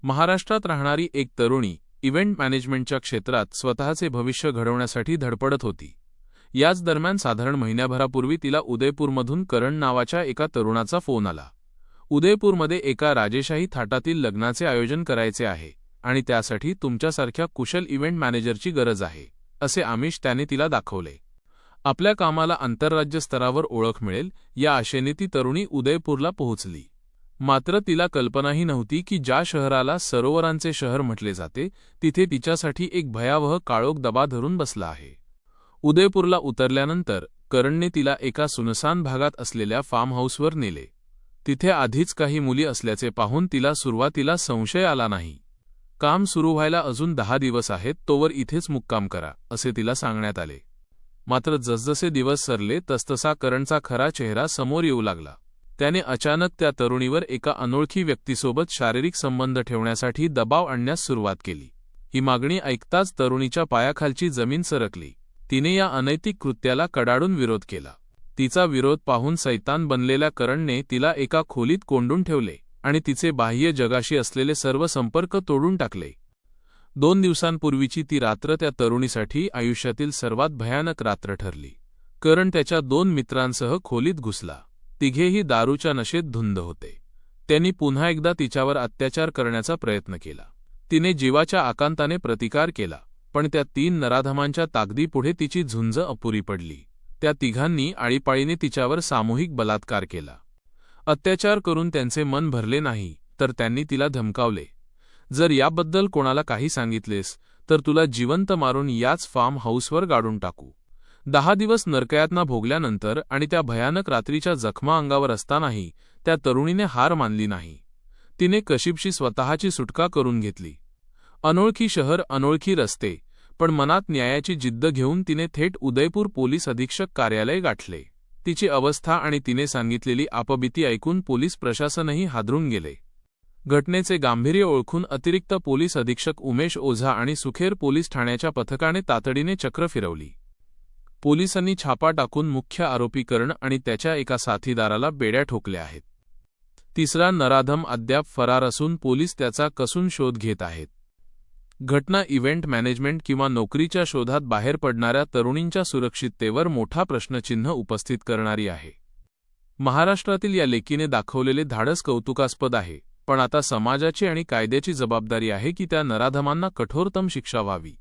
महाराष्ट्रात राहणारी एक तरुणी इव्हेंट मॅनेजमेंटच्या क्षेत्रात स्वतःचे भविष्य घडवण्यासाठी धडपडत होती. याच दरम्यान साधारण महिन्याभरापूर्वी तिला उदयपूरमधून करण नावाच्या एका तरुणाचा फोन आला. उदयपूरमध्ये एका राजेशाही थाटातील लग्नाचे आयोजन करायचे आहे आणि त्यासाठी तुमच्यासारख्या कुशल इव्हेंट मॅनेजरची गरज आहे, असे आमिष त्याने तिला दाखवले. आपल्या कामाला आंतरराज्य स्तरावर ओळख मिळेल या आशेने ती तरुणी उदयपूरला पोहोचली. मात्र तिला कल्पनाही नव्हती की ज्या शहराला सरोवरांचे शहर म्हटले जाते तिथे तिच्यासाठी एक भयावह काळोख दबा धरून बसला आहे. उदयपूरला उतरल्यानंतर करणने तिला एका सुनसान भागात असलेल्या फार्म हाऊसवर नेले. तिथे आधीच काही मुली असल्याचे पाहून तिला सुरुवातीला संशय आला नाही. काम सुरू व्हायला अजून 10 दिवस आहेत, तोवर इथेच मुक्काम करा, असे तिला सांगण्यात आले. मात्र जसजसे दिवस सरले तसतसा करणचा खरा चेहरा समोर येऊ लागला. त्याने अचानक त्या तरुणीवर एका अनोळखी व्यक्तीसोबत शारीरिक संबंध ठेवण्यासाठी दबाव आणण्यास सुरुवात केली. ही मागणी ऐकताच तरुणीच्या पायाखालची जमीन सरकली. तिने या अनैतिक कृत्याला कडाडून विरोध केला. तिचा विरोध पाहून सैतान बनलेल्या करणने तिला एका खोलीत कोंडून ठेवले आणि तिचे बाह्य जगाशी असलेले सर्व संपर्क तोडून टाकले. 2 दिवसांपूर्वीची ती रात्र त्या तरुणीसाठी आयुष्यातील सर्वात भयानक रात्र ठरली. करण त्याच्या 2 मित्रांसह खोलीत घुसला. तिघेही दारूच्या नशेत धुंद होते. त्यांनी पुन्हा एकदा तिच्यावर अत्याचार करण्याचा प्रयत्न केला. तिने जीवाच्या आकांताने प्रतिकार केला, पण त्या 3 नराधमांच्या ताकदीपुढे तिची झुंज अपुरी पडली. त्या तिघांनी आळीपाळीने तिच्यावर सामूहिक बलात्कार केला. अत्याचार करून त्यांचे मन भरले नाही तर त्यांनी तिला धमकावले, जर याबद्दल कोणाला काही सांगितलेस तर तुला जिवंत मारून याच फार्म हाऊसवर गाडून टाकू. 10 दिवस नरकयातना भोगल्यानंतर आणि त्या भयानक रात्रीच्या जखमा अंगावर असतानाही त्या तरुणीने हार मानली नाही. तिने कशिपशी स्वतःची सुटका करून घेतली. अनोळखी शहर, अनोळखी रस्ते, पण मनात न्यायाची जिद्द घेऊन तिने थेट उदयपूर पोलीस अधीक्षक कार्यालय गाठले. तिची अवस्था आणि तिने सांगितलेली आपबीती ऐकून पोलीस प्रशासनही हादरून गेले. घटनेचे गांभीर्य ओळखून अतिरिक्त पोलीस अधीक्षक उमेश ओझा आणि सुखेर पोलीस ठाण्याच्या पथकाने तातडीने चक्र फिरवली. पोलिसांनी छापा टाकून मुख्य आरोपी करण आणि त्याच्या एका साथीदाराला बेड्या ठोकल्या आहेत. तिसरा नराधम अद्याप फरार असून पोलीस त्याचा कसून शोध घेत आहेत. घटना इव्हेंट मॅनेजमेंट किंवा नोकरीच्या शोधात बाहेर पडणाऱ्या तरुणींच्या सुरक्षिततेवर मोठा प्रश्नचिन्ह उपस्थित करणारी आहे. महाराष्ट्रातील या लेकीने दाखवलेले धाडस कौतुकास्पद आहे, पण आता समाजाची आणि कायद्याची जबाबदारी आहे की त्या नराधमांना कठोरतम शिक्षा व्हावी.